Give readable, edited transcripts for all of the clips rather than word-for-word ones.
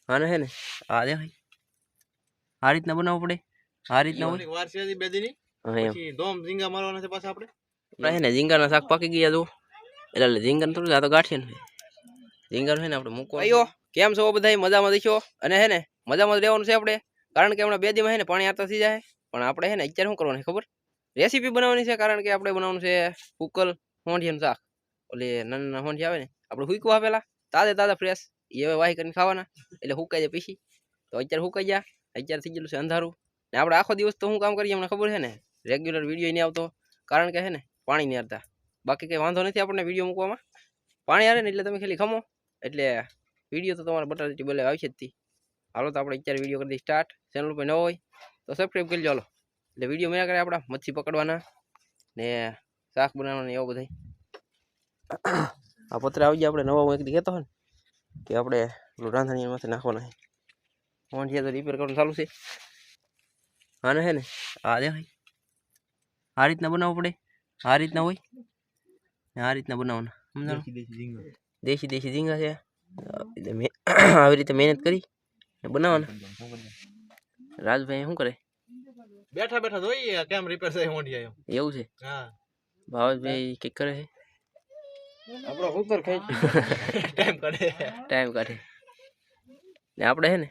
આને હે ને આ દે ભાઈ આ રીતના બનાવવું પડે આ રીતના હોય વાર છે બે દીની પછી દોમ ઝીંગા મારવાના છે પાછા આપણે હે ને ઝીંગાના શાક પાકી ગયા જો એટલે ઝીંગા થોડું આ તો ગાંઠિયા ને ઝીંગા છે ને આપણે મૂકો ભાઈઓ કેમ છો બધા મજામાં દેખો અને હે ને મજામાં રહેવાનું છે આપણે કારણ કે હમણાં 2 દિવસ હે ને પાણી આતા થઈ જાય પણ આપણે હે ને અત્યારે શું કરવાનું ખબર રેસીપી બનાવવાની છે કારણ કે આપણે બનાવવાનું છે કુકલ હોંઠિયાનું શાક ઓલે નાના હોંઠિયા આવે ને આપણે હુકવા પેલા તાજા ફ્રેશ એ હવે વાહી કરીને ખાવાના એટલે હુકાઈ જાય પીસી તો અત્યારે હુકાઈ ગયા અત્યારે થઈ ગયેલું છે અંધારું ને આપણે આખો દિવસ તો હું કામ કરીએ અમને ખબર છે ને રેગ્યુલર વિડીયો નહીં આવતો કારણ કે હે ને પાણી નહીં આવતા બાકી કંઈ વાંધો નથી આપણને વિડીયો મૂકવામાં પાણી આવે ને એટલે તમે ખાલી ખમો એટલે વિડીયો તો તમારે બટાટી બોલે આવશે જ હાલો તો આપણે અત્યારે વિડીયો કરી દઈએ સ્ટાર્ટ ચેનલ ઉપર ન હોય તો સબસ્ક્રાઈબ કરી લો હાલો એટલે વિડીયો મેળા કરે આપણા મચ્છી પકડવાના ને શાક બનાવવાના એવું બધા આ પતરા આવી ગયા આપણે નવા હું એક દી કહેતો હોય ને કે આપણે રાંધણીમાંથી નાખવાના છે હોંઠિયા તો રિપેર કરવાનું ચાલુ છે આને હે ને આ દે ભાઈ આ રીતના બનાવવું પડે આ રીતના હોય ને આ રીતના બનાવવાના સમજાણું દેશી ઝીંગા છે આવી રીતે મહેનત કરી બનાવવાના રાજભાઈ શું કરે બેઠા બેઠા જોઈએ કેમ રિપેર થાય હોંડિયા એવું છે હા ભાવેશભાઈ કઈક કરે છે આપણો ઉતર ખાઈ ટાઈમ કાઢે ને આપણે હે ને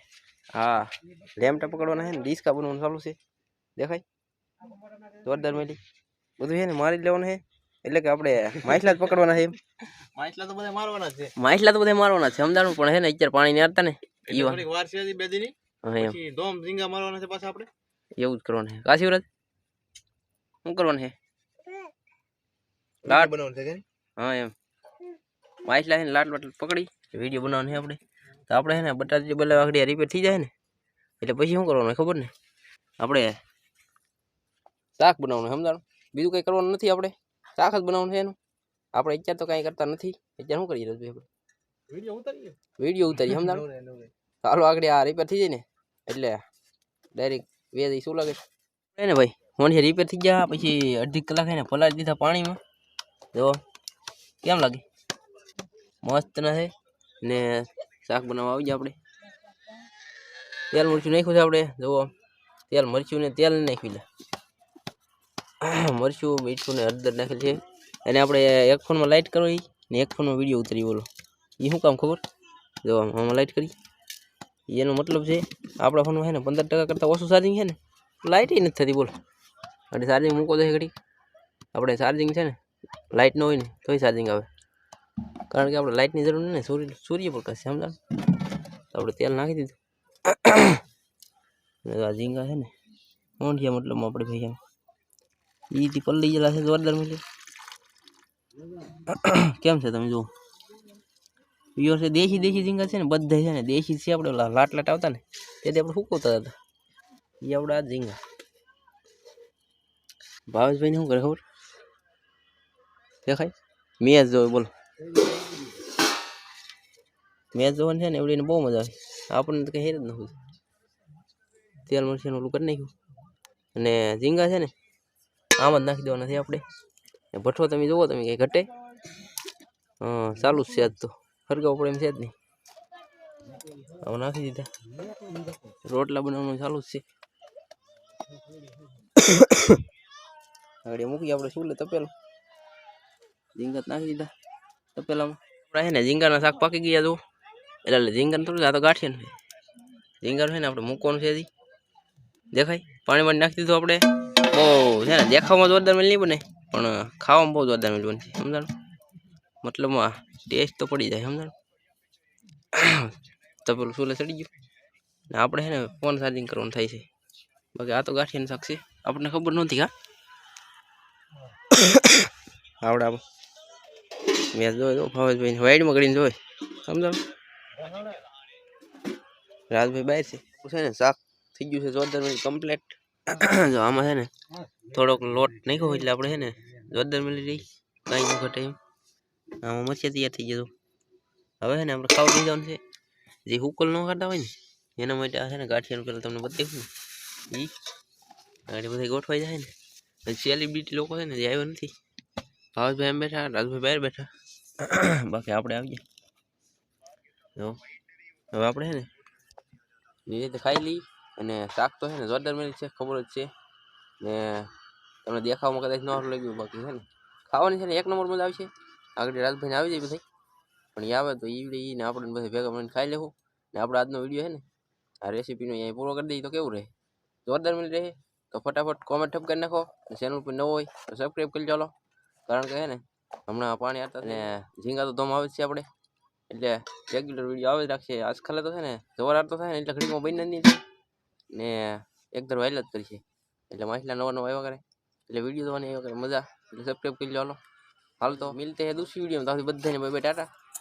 હા લેમટા પકડવાના છે ને ડીસ્કા બનવાનું ચાલુ છે દેખાય જોરદાર મેલી બધું છે ને મારી જ લેવાનું છે એટલે કે આપણે માછલા જ પકડવાના છે માછલા તો બધા મારવાના છે સમજાણું પણ હે ને અત્યારે પાણી ને આવતા ને થોડીક વાર છે બે દીની પછી દોમ ઝીંગા મારવાના છે પાછા આપણે એવું જ કરવાનું છે કાશીવરાજ શું કરવાનું છે લાટ બનાવવાનું છે હા એમ માછલા છે ને લાટ પકડી વિડીયો બનાવવાનું છે આપણે તો આપણે છે ને બટાટી બોલે વાગડી રિપેર થઈ જાય ને એટલે પછી શું કરવાનું ખબર ને આપણે શાક બનાવવાનું સમજાણું બીજું કંઈ કરવાનું નથી આપણે શાક જ બનાવવાનું છે એનું આપણે અત્યારે તો કાંઈ કરતા નથી અત્યારે શું કરીએ આપણે વિડીયો ઉતારીએ સમજાણું ચાલો આગળ આ રિપેર થઈ જાય ને એટલે ડાયરેક્ટ વેજ શું લાગે ને ભાઈ હોંઠિયા રિપેર થઈ ગયા પછી અડધી કલાક એને પલાળી દીધા પાણીમાં જો કેમ લાગે મસ્ત ના છે ને શાક બનાવવા આવી ગયા આપણે તેલ મરચું નાખ્યું છે આપણે જુઓ તેલ મરચું ને તેલ નાખ્યું મરચું મીઠું ને હળદર નાખેલ છે અને આપણે એક ફોનમાં લાઇટ કરવી ને એક ફોનમાં વિડીયો ઉતરી બોલો એ શું કામ ખબર જો આમાં લાઇટ કરી એનો મતલબ છે આપણા ફોનમાં છે ને 15% કરતાં ઓછું ચાર્જિંગ છે ને લાઇટ નથી થતી બોલો અને ચાર્જિંગ મૂકો તો ઘડી આપણે ચાર્જિંગ છે ને લાઇટ ન હોય ને તોય ચાર્જિંગ આવે કારણ કે આપણે લાઇટની જરૂર નહીં ને સૂર્યપ્રકાશ છે સમજાણ તો આપણે તેલ નાખી દીધું આ ઝીંગા છે ને હોંઠિયા મતલબમાં આપણે ભાઈ એમ ઈથી પલ્લી ગયેલા છે જોરદાર મિલી કેમ છે તમે જુઓ પ્યોર છે દેશી ઝીંગા છે ને બધા છે ને દેશી છે આપણે લાટ આવતા ને તેથી આપણે સુકવતા હતા એ આપણા આ ઝીંગા ભાવેશભાઈને શું કરે ખબર દેખાય મેચ જોવે બોલો મેચ જોવાની છે ને એવડીને બહુ મજા આવે આપણને તો કંઈ હેર જ નથી તેલ મરચાંનું ઓલું કરી નાખ્યું અને ઝીંગા છે ને આમ જ નાખી દેવાના છે આપણે ભઠ્ઠો તમે જુઓ તમે કંઈ ઘટે ચાલુ જ છે આજ તો હરગાવ પડે એમ છે જ નહીં હવે નાખી દીધા રોટલા બનાવવાનું ચાલુ જ છે આગળ મૂકી આપણે શું લે તપેલું ઝીંગા નાખી દીધા તપેલામાં આપણે છે ને ઝીંગાના શાક પાકી ગયા જો એટલે ઝીંગાને થોડું આ તો ગાંઠીએ ને ઝીંગાનું છે ને આપણે મૂકવાનું છે હજી દેખાય પાણીમાં નાખી દીધું આપણે બહુ છે ને દેખાવામાં જોરદાર મેળ નહીં બને પણ ખાવામાં બહુ જોરદાર મેળ બનશે સમજાણું મતલબમાં ટેસ્ટ તો પડી જાય સમજાણું તો પેલું સુલે ચડી ગયું ને આપણે છે ને ફોન ચાર્જિંગ કરવાનું થાય છે બાકી આ તો ગાંઠિયાનું શાક છે આપણને ખબર નહોતી હા આવડે આપ મેચ જોઈ દો ભાવેશભાઈ વાઈડમાં કરીને જોઈ સમજાણું રાજભાઈ બહાર છે ને શાક થઈ ગયું છે જોરદાર કમ્પ્લેટ જો આમાં છે ને થોડોક લોટ નાખ્યો એટલે આપણે છે ને જોરદાર મળી રહી કાંઈ ન ઘટે એમ આમાં મરચાં તૈયાર થઈ ગયું હવે છે ને આપણે ખાવા દઈ જવાનું છે જે હુકલ ન ખાતા હોય ને એના માટે આ છે ને ગાંઠિયાનું પેલા તમને બતાવ્યું ને એ ગાડી બધા ગોઠવાઈ જાય ને સેલિબ્રિટી લોકો છે ને જે આવ્યો નથી ભાવેશભાઈ એમ બેઠા રાજભાઈ બહાર બેઠા બાકી આપણે આવી ગયા હવે આપણે છે ને એ રીતે ખાઈ લઈ અને શાક તો છે ને જોરદાર મળી છે, ખબર જ છે ને તમને દેખાવામાં કદાચ ન સારું લાગ્યું, બાકી છે ને ખાવાની છે ને એક નંબર મજા આવશે. આગળ રાજભાઈને આવી જાય બધા, પણ એ આવે તો ઈવડે ને આપણે બધા ભેગા મળીને ખાઈ લેવું. ને આપણો આજનો વિડીયો છે ને આ રેસીપીનો અહીંયા પૂરો કરી દઈએ તો કેવું રહે, જોરદાર મળી રહે. તો ફટાફટ કોમેન્ટ ઠપ કરી નાખો. ચેનલ પર નવો હોય તો સબસ્ક્રાઈબ કરી ચાલો, કારણ કે છે ને હમણાં પાણી આવતા અને ઝીંગા તો ધોમ આવે જ છે આપણે, એટલે રેગ્યુલર વિડીયો આવે જ રાખશે. આજકાલ તો છે ને જવાર તો થાય ને એટલે ઘડીમાં બની નહીં થાય ને એકદર વાયલ જ કરશે, એટલે માછલા નવા નવા આવ્યા કરે, એટલે વિડીયો જોવાની આવ્યા કરે મજા, એટલે સબસ્ક્રાઈબ કરી ચાલો. હાલ તો મિલતે હે દૂસરી વીડિયો में, બધાને બાય બાય ટાટા.